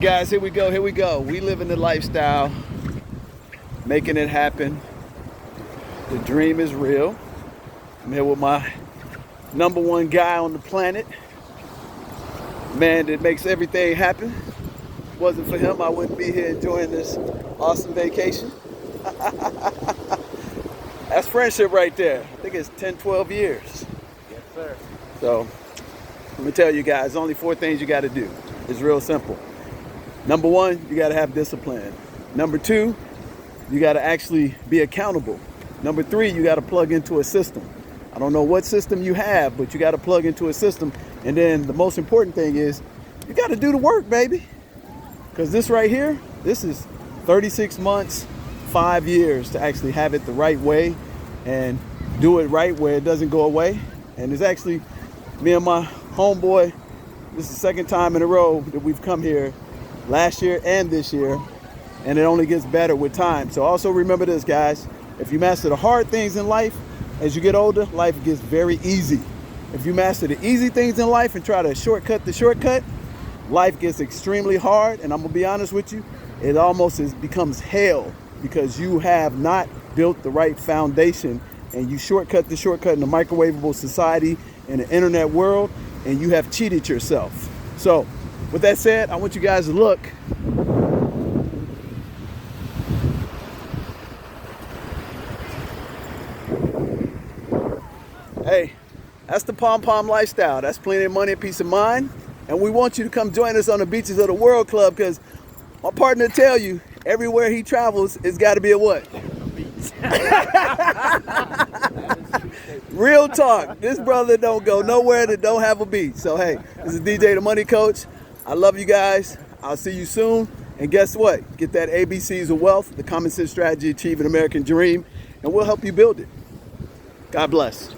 Guys, here we go. We live in the lifestyle, making it happen. The dream is real. I'm here with my number one guy on the planet. Man that makes everything happen. If it wasn't for him, I wouldn't be here enjoying this awesome vacation. That's friendship right there. I think it's 10, 12 years. Yes, sir. So, let me tell you guys, only 4 things you got to do. It's real simple. Number 1, you got to have discipline. Number 2, you got to actually be accountable. Number 3, you got to plug into a system. I don't know what system you have, but you got to plug into a system. And then the most important thing is you got to do the work, baby. Because this right here, this is 36 months, 5 years to actually have it the right way and do it right where it doesn't go away. And it's actually me and my homeboy, this is the second time in a row that we've come here, last year and this year, and it only gets better with time. So also remember this, guys, if you master the hard things in life, as you get older, life gets very easy. If you master the easy things in life and try to shortcut the shortcut, life gets extremely hard. And I'm gonna be honest with you, it almost becomes hell because you have not built the right foundation and you shortcut the shortcut in the microwavable society, in the internet world, and you have cheated yourself. So with that said, I want you guys to look. Hey, that's the Pom Pom lifestyle. That's plenty of money and peace of mind. And we want you to come join us on the beaches of the World Club because my partner tell you, everywhere he travels, it's got to be a what? Real talk. This brother don't go nowhere that don't have a beach. So hey, this is DJ the Money Coach. I love you guys. I'll see you soon. And guess what? Get that ABCs of wealth, the common sense strategy, achieve an American dream, and we'll help you build it. God bless.